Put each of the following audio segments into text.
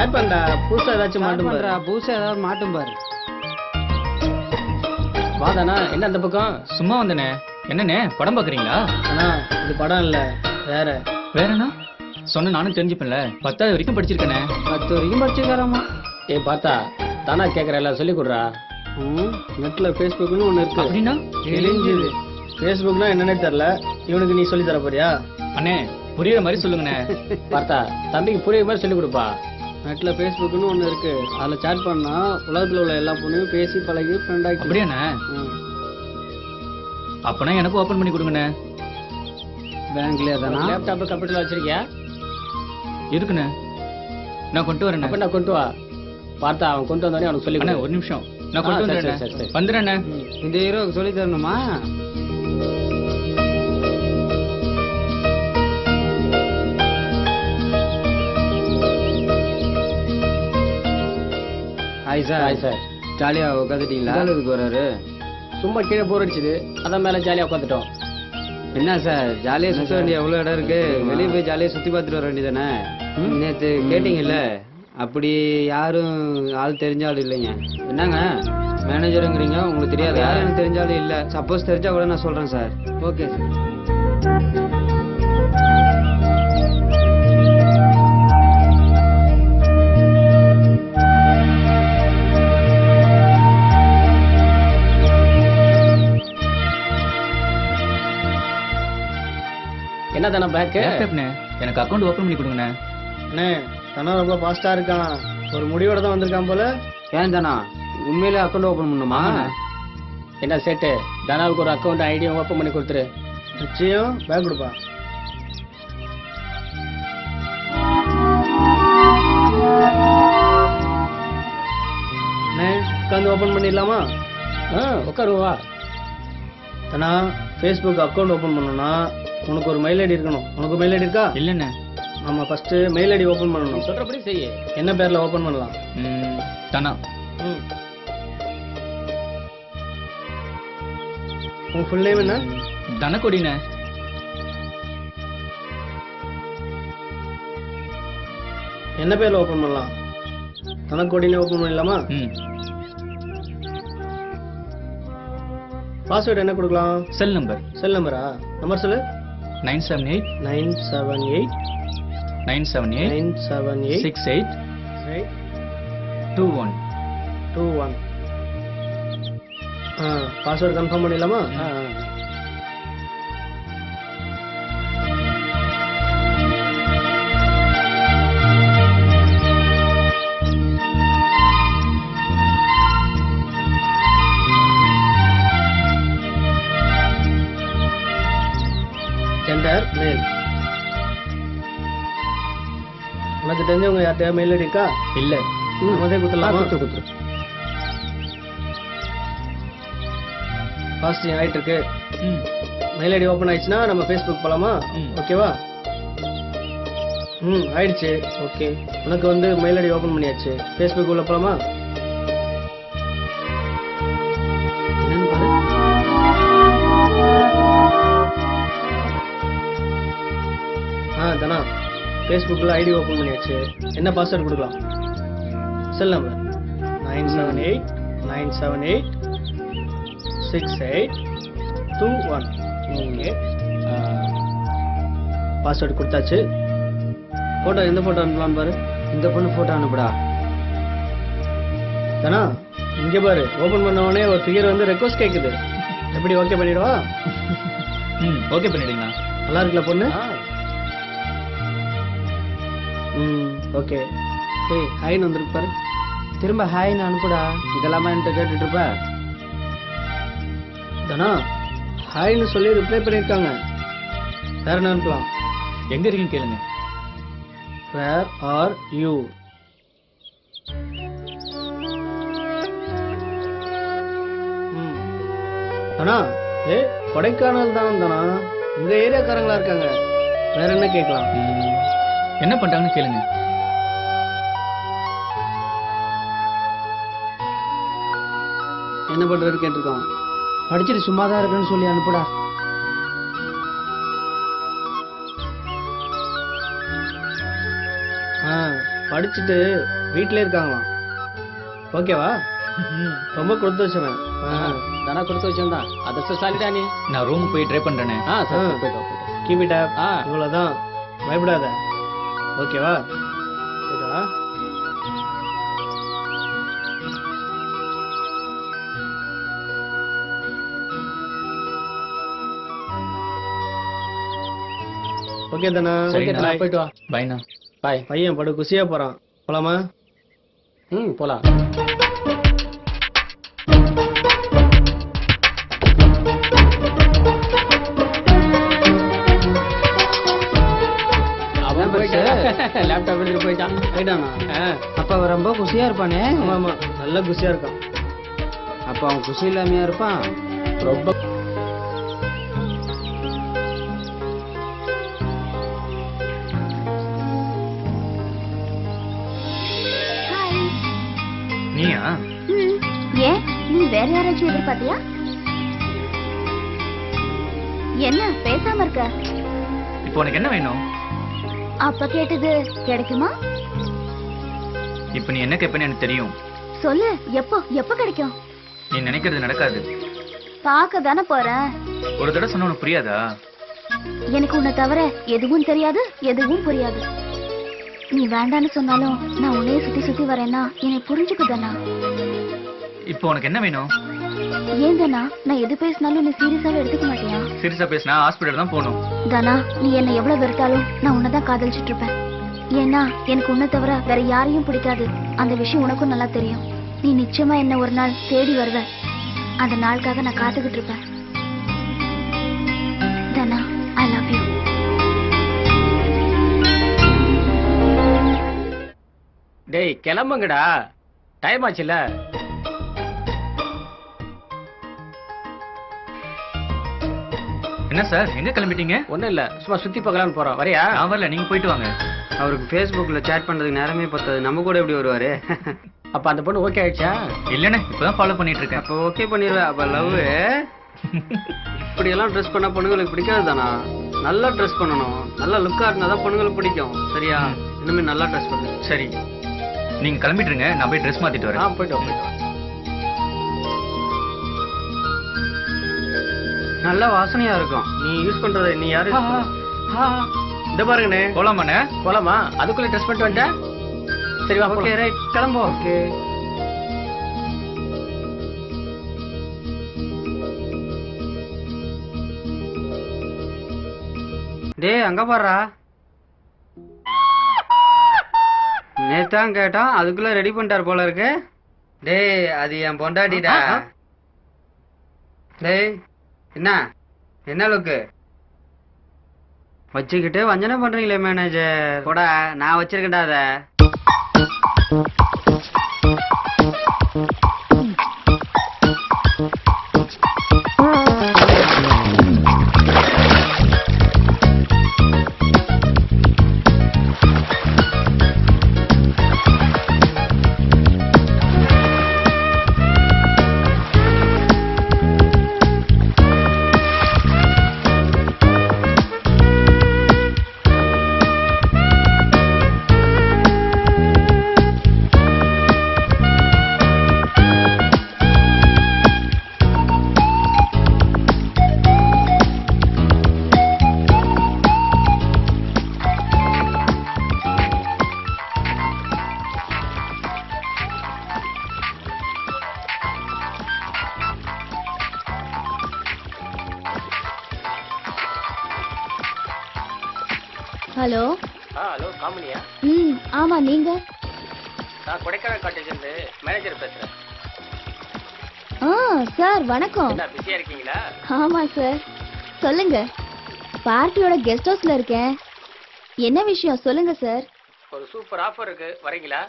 Start பண்றா. புதுசா ஏதாச்சும் மாட்டும் பாரு. புதுசா ஏதாவது மாட்டும் பாரு. வாதானா என்ன அந்த பக்கம்? சும்மா வந்தனே. என்னண்ணே படம் பாக்குறீங்களா? அண்ணா இது படம் இல்ல, வேற. வேறண்ணா? சொன்ன நானும் தெரிஞ்சுப்பேன்ல. 10வது வரைக்கும் படிச்சிருக்கேனே. 10 வரைக்கும் படிச்சிருக்காராமா. பார்த்தா தானா கேக்குறல, சொல்லி கொடுறா. நெட்ல ஃபேஸ்புக்னு ஒண்ணு இருக்கு. அப்படின்னா தெரிஞ்சுது. ஃபேஸ்புக்னா என்னன்னே தெரியல, இவனுக்கு நீ சொல்லி தர போறியா? அண்ணே புரியுற மாதிரி சொல்லுங்கண்ணே. பார்த்தா தம்பிக்கு புரியுற மாதிரி சொல்லி கொடுப்பா. நெட்ல ஃபேஸ்புக்னு ஒண்ணு இருக்கு, அதுல சாட் பண்ணா உலகத்துல உள்ள எல்லா பொண்ணையும் பேசி பழகி ஃப்ரெண்ட் ஆகி. அப்படியாண்ணே? அப்பனா எனக்கு ஓபன் பண்ணி கொடுங்கண்ணே. பேங்க்லயே தானா? லேப்டாப் கம்ப்யூட்டர்ல வச்சிருக்கியா? இருக்குண்ணே, நான் கொண்டு வரேன். அப்ப நான் கொண்டு வா. பார்த்தா அவன் கொண்டு வந்தோடனே அவனுக்கு சொல்லி அண்ணே ஒரு நிமிஷம், நான் கொண்டு வந்துடுறேன். வந்துடுறேண்ணே. இந்த ஹீரோக்கு சொல்லி தரணுமா? Hi sir. Hi sir. ஜாலியா உட்காந்துட்டீங்களா? எதுக்கு வராரு? சும்மா கீழே போர் அடிச்சுது, அதான் மேல ஜாலியா உட்காந்துட்டோம். என்ன சார் ஜாலியா சுத்த வேண்டிய எவ்வளவு இடம் இருக்கு, வெளியே போய் ஜாலியா சுத்தி பார்த்துட்டு வர வேண்டியதானே? நேத்து கேட்டீங்கல்ல, அப்படி யாரும் ஆள் தெரிஞ்சாலும் இல்லைங்க. என்னங்க மேனேஜருங்கிறீங்க, உங்களுக்கு தெரியாது. யாரும் எனக்கு தெரிஞ்சாலும் இல்ல. சப்போஸ் தெரிஞ்சா கூட நான் சொல்றேன் சார். Okay sir. என்ன தானே பேக்? எனக்கு அக்கௌண்ட் ஓபன் பண்ணி கொடுங்கண்ணே. அண்ணே தானே ரொம்ப ஃபாஸ்டா இருக்கான், ஒரு முடிவோட தான் வந்திருக்கான் போல. ஏன் தானா உண்மையிலே அக்கௌண்ட் ஓபன் பண்ணுமா? என்ன சேட்டு, தனாவுக்கு ஒரு அக்கௌண்ட் ஐடியும் ஓபன் பண்ணி கொடுத்துரு. நிச்சயம் பேக் கொடுப்பா. அண்ணே உட்காந்து ஓபன் பண்ணிடலாமா? உட்காருவா. தனா ஃபேஸ்புக் அக்கௌண்ட் ஓபன் பண்ணணும்னா உனக்கு ஒரு மெயில் ஐடி இருக்கணும். உனக்கு மெயில் ஐடி இருக்கா? இல்லண்ணே. நம்ம ஃபர்ஸ்ட் மெயில் ஐடி ஓபன் பண்ணணும். சொல்றபடி செய்ய. என்ன பேர்ல ஓபன் பண்ணலாம்? தனா. உன் ஃபுல் நேம் என்ன? தனக்கொடிண்ணே. என்ன பேர்ல ஓபன் பண்ணலாம்? தனக்கொடினே ஓபன் பண்ணிடலாமா? பாஸ்வேர்ட் என்ன கொடுக்கலாம்? Cell number. செல் நம்பரா? நம்பர் சொல்லு. 978 978 978 978 68 21 21. பாஸ்வேர்ட் கன்ஃபார்ம் பண்ணிடலாமா? ஜெண்டர் மேல். உனக்கு தெரிஞ்சவங்க யார்கிட்ட மெயில் ஐடி இருக்கா? இல்ல. முதே கொடுத்துடலாமா? கொடுத்துரு. ஃபாஸ்ட் ஆயிட்டு இருக்கு. மெயில் ஐடி ஓபன் ஆயிடுச்சுன்னா நம்ம ஃபேஸ்புக் போலாமா? ஓகேவா? ஆயிடுச்சு. ஓகே, உனக்கு வந்து மெயில் ஐடி ஓபன் பண்ணியாச்சு. ஃபேஸ்புக் உள்ள போலாமா? என்னன்னு பாரு. தானா ஃபேஸ்புக்கில் ஐடி ஓப்பன் பண்ணியாச்சு. என்ன பாஸ்வேர்டு கொடுக்கலாம்? Cell number 978 978 68 21. ஓகே, பாஸ்வேர்டு கொடுத்தாச்சு. ஃபோட்டோ எந்த ஃபோட்டோ அனுப்பலான்னு பாரு. இந்த பொண்ணு ஃபோட்டோ அனுப்புடா. தானா இங்கே பாரு, ஓப்பன் பண்ண உடனே ஒரு ஃபிகர் வந்து ரெக்வஸ்ட் கேட்குது. எப்படி ஓகே பண்ணிடுவா? ஓகே பண்ணிடுங்களா? நல்லா இருக்குல்ல பொண்ணு? ஓகே. ஏய் ஹாய்னு வந்துருக்கு பாரு. திரும்ப ஹாய்னு அனுப்புடா. இதெல்லாமா என்கிட்ட கேட்டுட்டு இருப்ப? தானா ஹாய்னு சொல்லி ரிப்ளை பண்ணியிருக்காங்க. வேற என்ன அனுப்பலாம்? எங்க இருக்கீங்க கேளுங்க. Where are you? தானா கொடைக்கானல் தான் தானா, உங்க ஏரியாக்காரங்களா இருக்காங்க. வேற என்ன கேட்கலாம்? என்ன பண்றாங்கன்னு கேளுங்க. என்ன பண்றது கேட்டிருக்கான். படிச்சுட்டு சும்மா தான் இருக்குன்னு சொல்லி அனுப்புடா. படிச்சுட்டு வீட்டிலே இருக்காங்களாம். ஓகேவா? ரொம்ப கொடுத்து வச்சவன். தானா கொடுத்து வச்சிருந்தான் அதிர்ஷ்டசாலிடா நீ. நான் ரூம் போய் ட்ரை பண்றேனே. சரி போயிட்டு வா, போயிட்டு வா. Keep it up. இவ்வளோதான், பயப்படாத. ஓகேவா? போயிட்டு வா. ஓகே தானே? சரிண்ணா. போயிட்டு வா. பைண்ணா. பாய். பையன் படு குசியா போறான். போலாமா? போலாம். லேப்டாப் எடுத்துட்டு போயிட்டான். போயிட்டானா? அப்ப அவன் ரொம்ப குஷியா இருப்பானே. ஆமா ஆமா, நல்லா குசியா இருக்கான். அப்ப அவன் குஷி இல்லாமையா இருப்பான். ரொம்ப நீயா? ஏன் நீ வேற யாராச்சும் எதிர்பார்த்தியா? என்ன பேசாம இருக்க? இப்போ உனக்கு என்ன வேணும்? அப்ப கேட்டது கிடைக்குமா? இப்போ நீ என்ன கேட்பேன்னு எனக்கு தெரியும். சொல்லு, எப்போ எப்போ கிடைக்கும்? நீ நினைக்கிறது நடக்காது. பார்க்க தானே போறேன். ஒரு தடவை சொன்ன உனக்கு புரியாதா? எனக்கு உன்னை தவிர எதுவும் தெரியாது, எதுவும் புரியாது. நீ வேண்டான்னு சொன்னாலும் நான் உன்னையே சுத்தி சுத்தி வரேன்னா என்னை புரிஞ்சுக்குதானா? இப்போ உனக்கு என்ன வேணும்? ஏன் தானா நான் எது பேசினாலும் நீ சீரியஸாவே எடுத்துக்க மாட்டியா? சீரியஸா பேசினா ஹாஸ்பிட்டல் தான் போகணும். தானா, நீ என்னை எவ்வளவு வெறுத்தாலும் நான் உன்னைதான் காதலிச்சுட்டு இருப்பேன். ஏன்னா எனக்கு உன்னை தவிர வேற யாரையும் பிடிக்காது. அந்த விஷயம் உனக்கும் நல்லா தெரியும். நீ நிச்சயமா என்ன ஒரு நாள் தேடி வருவ. அந்த நாளுக்காக நான் காத்துக்கிட்டு இருப்பேன். தானா, ஐ லவ் யூ. டேய் கிளம்புங்கடா, டைம் ஆச்சுல. என்ன சார், எங்க கிளம்பிட்டீங்க? ஒண்ணும் இல்ல, சும்மா சுத்தி பார்க்கலாம்னு போறோம். வரியா? நான் வரல, நீங்க போயிட்டு வாங்க. அவருக்கு Facebookல சேட் பண்றதுக்கு நேரமே பத்தாது, நம்ம கூட எப்படி வருவாரு? அப்ப அந்த பொண்ணு ஓகே ஆயிடுச்சா? இல்லண்ணே, இப்பதான் ஃபாலோ பண்ணிட்டு இருக்கேன். அப்ப ஓகே பண்ணிடுவேன். அப்ப லவ். இப்படி எல்லாம் ட்ரெஸ் பண்ணா பொண்ணுங்களுக்கு பிடிக்காது தானா? நல்லா ட்ரெஸ் பண்ணணும், நல்லா லுக்கா இருந்தா தான் பொண்ணுங்களுக்கு பிடிக்கும். சரியா? இனிமே நல்லா ட்ரெஸ் பண்ணு. சரி, நீங்க கிளம்பிட்டுருங்க, நான் போய் ட்ரெஸ் மாத்திட்டு வரேன். போயிட்டு வா, போயிட்டு வா. நல்ல வாசனையா இருக்கும். நீ யூஸ் பண்றத நீ யாரு? இந்த பாருங்கண்ணே. போலாமாண்ணே? போலாமா? அதுக்குள்ள ட்ரெஸ் பண்ணிட்டு வந்துட்டேன். சரி வா. ஓகே ரைட், கிளம்புவோம். ஓகே. டேய் அங்க பாருடா. நேத்தான் கேட்டான், அதுக்குள்ள ரெடி பண்ணிட்டார் போல இருக்கு. டேய் அது என் பொண்டாட்டிடா. டேய் என்ன என்ன லுக்கு வச்சுக்கிட்டு வஞ்சனை பண்றீங்களே மேனேஜர். போடா, நான் வச்சிருக்கேன்டா அத. ஹலோ. ஹலோ காமினியா? ஆமா, நீங்க? நான் கொடைக்கானல் காட்டேஜ் இருந்து மேனேஜர் பேசுறேன். சார் வணக்கம். என்ன பிஸியா இருக்கீங்களா? ஆமா சார், சொல்லுங்க. பார்ட்டியோட கெஸ்ட் ஹவுஸ்ல இருக்கேன். என்ன விஷயம் சொல்லுங்க சார். ஒரு சூப்பர் ஆஃபர் இருக்கு, வரீங்களா?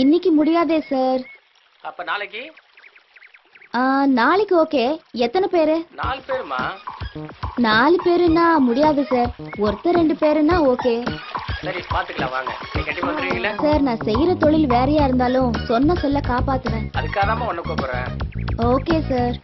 இன்னைக்கு முடியாதே சார். அப்ப நாளைக்கு? நாளைக்கு ஓகே. எத்தனை பேரு? 4 பேருமா? 4 பேருன்னா முடியாது சார். ஒருத்தர் 2 பேருன்னா ஓகே. சரி பாத்துக்கலாம், வாங்க. நீங்க கண்டிப்பா வந்துருவீங்களா? சார் நான் செய்யற தொழில் வேறையா இருந்தாலும் சொன்ன சொல்ல காப்பாத்துவேன். அதுக்காக தான் உன்னை கூப்பிடுறேன். Okay sir.